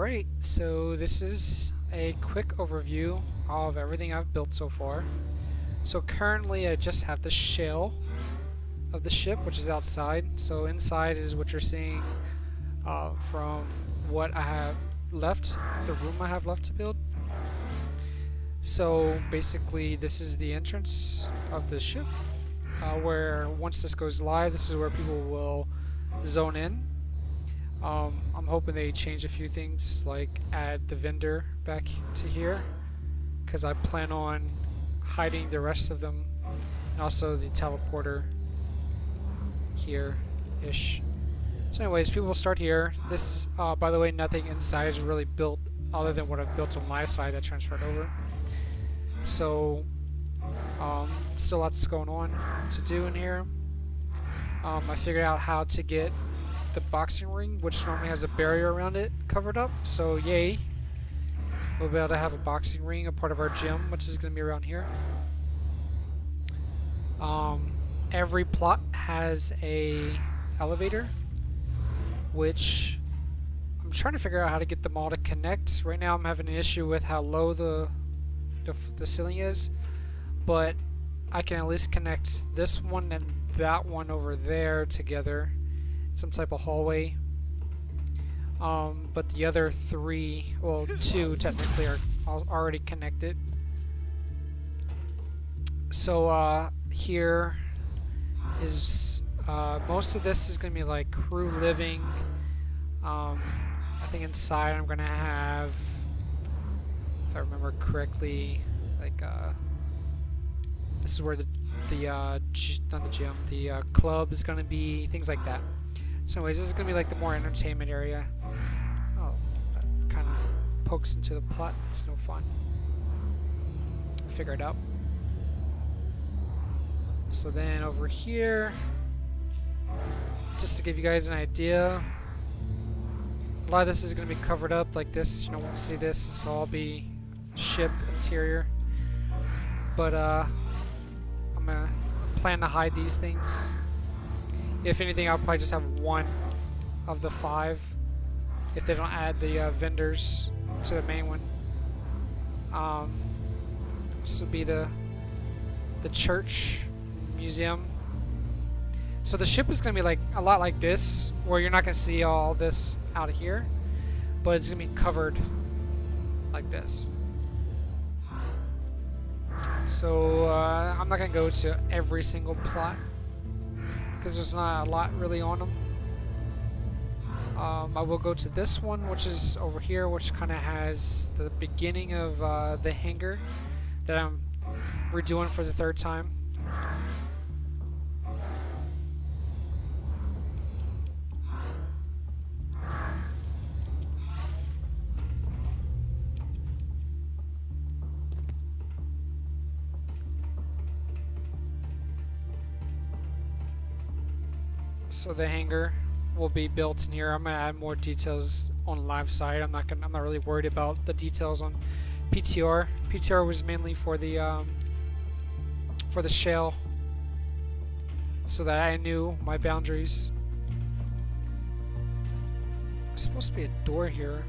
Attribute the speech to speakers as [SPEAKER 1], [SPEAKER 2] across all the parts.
[SPEAKER 1] Alright, so this is a quick overview of everything I've built so far. So currently I just have the shell of the ship, which is outside. So inside is what you're seeing from what I have left, the room I have left to build. So basically this is the entrance of the ship, where once this goes live, this is where people will zone in. I'm hoping they change a few things, like add the vendor back to here, because I plan on hiding the rest of them, and also the teleporter here-ish. So anyways, people will start here. This, by the way, nothing inside is really built other than what I've built on my side that transferred over. So, still lots going on to do in here. I figured out how to get the boxing ring, which normally has a barrier around it, covered up. So yay, we'll be able to have a boxing ring, a part of our gym, which is going to be around here. Every plot has a elevator, which I'm trying to figure out how to get them all to connect. Right now I'm having an issue with how low the ceiling is, but I can at least connect this one and that one over there together, some type of hallway. But the other three, well, two technically, are already connected. So here is most of this is gonna be like crew living. I think inside I'm gonna have, if I remember correctly, like this is where the not the gym, the club is gonna be, things like that. So anyways, this is gonna be like the more entertainment area. Oh, that kind of pokes into the plot. It's no fun. Figure it out. So then over here, just to give you guys an idea, a lot of this is gonna be covered up like this. You don't want to see this. This will all be ship interior. But I'm gonna plan to hide these things. If anything, I'll probably just have one of the 5 if they don't add the vendors to the main one. This will be the church museum. So the ship is going to be like a lot like this, where you're not going to see all this out of here, but it's going to be covered like this. So I'm not going to go to every single plot, because there's not a lot really on them. I will go to this one, which is over here, which kind of has the beginning of the hangar that I'm redoing for the 3rd time. So the hangar will be built in here. I'm gonna add more details on live side. I'm not really worried about the details on PTR. PTR was mainly for the shell, so that I knew my boundaries. There's supposed to be a door here.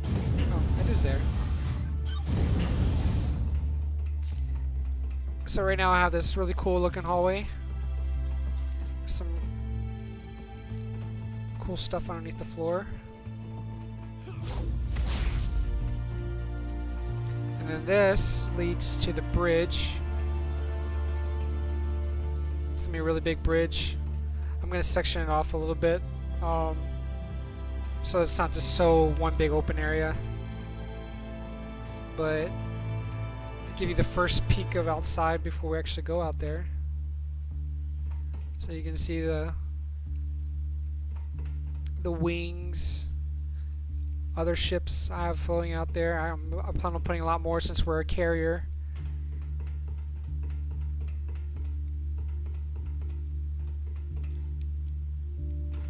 [SPEAKER 1] Oh, it is there. So right now I have this really cool looking hallway. Some cool stuff underneath the floor. And then this leads to the bridge. It's gonna be a really big bridge. I'm gonna section it off a little bit, so it's not just so one big open area. But I'll give you the first peek of outside before we actually go out there. So you can see the wings, other ships I have floating out there. I plan on putting a lot more since we're a carrier.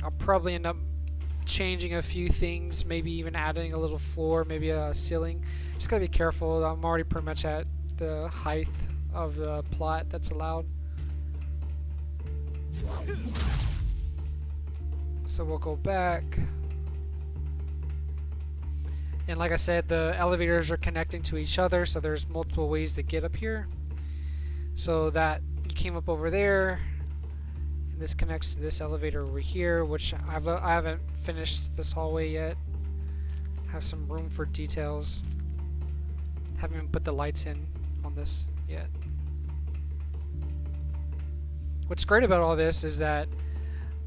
[SPEAKER 1] I'll probably end up changing a few things, maybe even adding a little floor, maybe a ceiling. Just gotta be careful. I'm already pretty much at the height of the plot that's allowed. So we'll go back. And like I said, the elevators are connecting to each other, so there's multiple ways to get up here. So that you came up over there, and this connects to this elevator over here, which I haven't finished this hallway yet. Have some room for details. Haven't even put the lights in on this yet. What's great about all this is that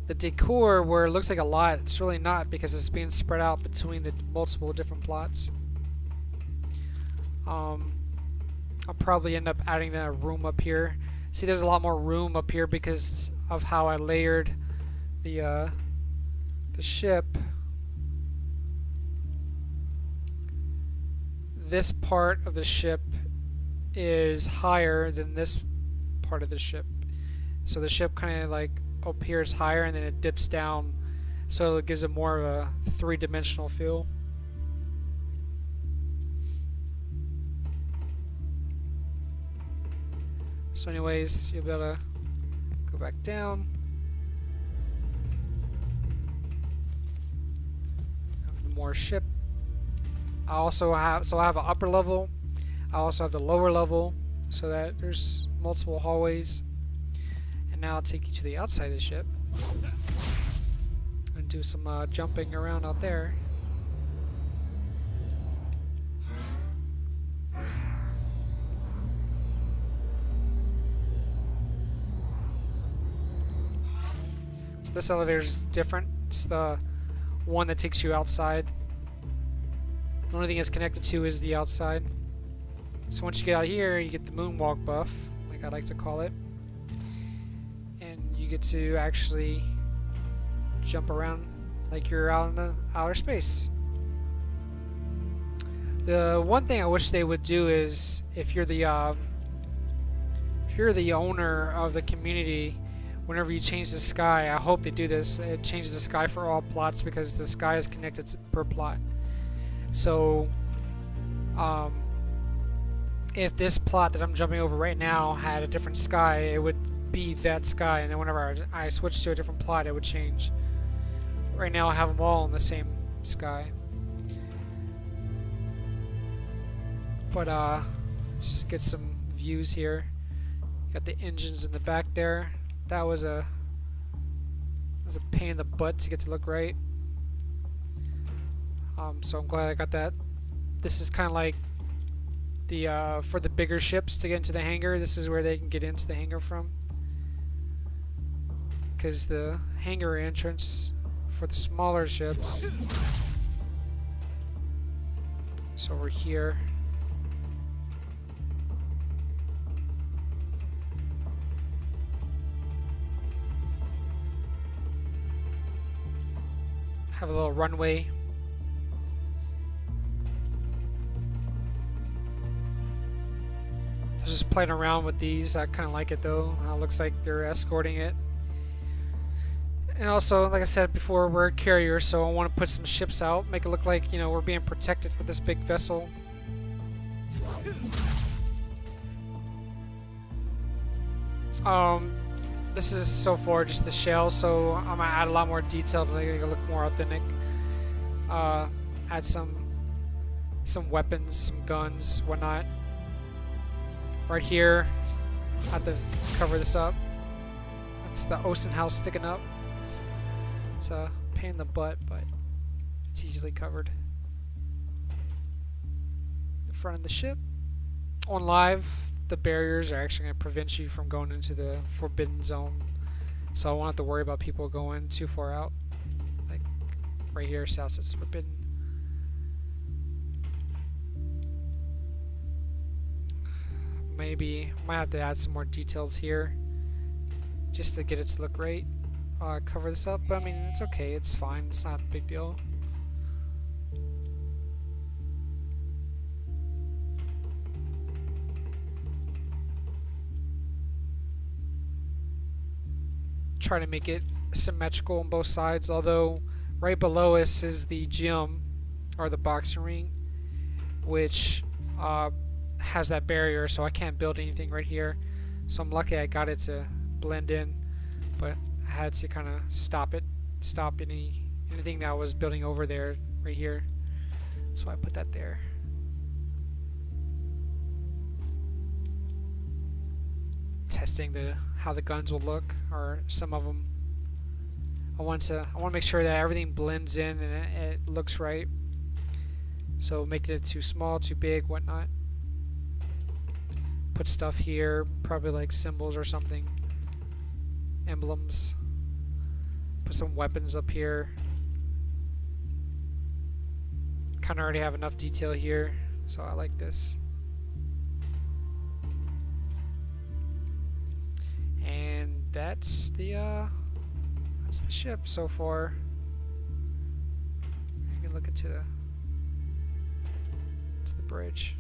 [SPEAKER 1] the decor, where it looks like a lot, it's really not, because it's being spread out between the multiple different plots. I'll probably end up adding that room up here. See, there's a lot more room up here because of how I layered the ship. This part of the ship is higher than this part of the ship. So the ship kind of like appears higher and then it dips down, so it gives it more of a three-dimensional feel. So anyways, you'll be able to go back down. More ship. I also have, I have an upper level. I also have the lower level, so that there's multiple hallways. And now I'll take you to the outside of the ship and do some jumping around out there. So this elevator is different. It's the one that takes you outside. The only thing it's connected to is the outside. So once you get out here, you get the moonwalk buff, like I like to call it. And you get to actually jump around like you're out in the outer space. The one thing I wish they would do is, if you're the owner of the community, whenever you change the sky, I hope they do this. It changes the sky for all plots, because the sky is connected per plot. So, if this plot that I'm jumping over right now had a different sky, it would be that sky, and then whenever I switch to a different plot, it would change. Right now I have them all in the same sky. But just get some views here. Got the engines in the back there. That was a pain in the butt to get to look right. So I'm glad I got that. This is kind of like the for the bigger ships to get into the hangar. This is where they can get into the hangar from, because the hangar entrance for the smaller ships is over here. Have a little runway. I was just playing around with these. I kind of like it though. It looks like they're escorting it. And also, like I said before, we're a carrier, so I want to put some ships out, make it look like, you know, we're being protected with this big vessel. This is so far just the shell, so I'm gonna add a lot more detail to make it look more authentic. Add some weapons, some guns, whatnot. Right here, I have to cover this up. It's the Ocean house sticking up. It's a pain in the butt, but it's easily covered. The front of the ship. On live, the barriers are actually going to prevent you from going into the forbidden zone, so I won't have to worry about people going too far out. Like right here, south, it's forbidden. Maybe might have to add some more details here just to get it to look right. Cover this up, but I mean, it's okay, it's fine, it's not a big deal. Try to make it symmetrical on both sides, although right below us is the gym, or the boxing ring, which has that barrier, so I can't build anything right here. So I'm lucky I got it to blend in, but I had to kind of stop anything that was building over there right here. That's why I put that there. Testing how the guns will look, or some of them. I want to make sure that everything blends in and it looks right. So making it too small, too big, whatnot. Put stuff here, probably like symbols or something. Emblems. Put some weapons up here. Kind of already have enough detail here, so I like this. And that's the ship so far. You can look into the bridge.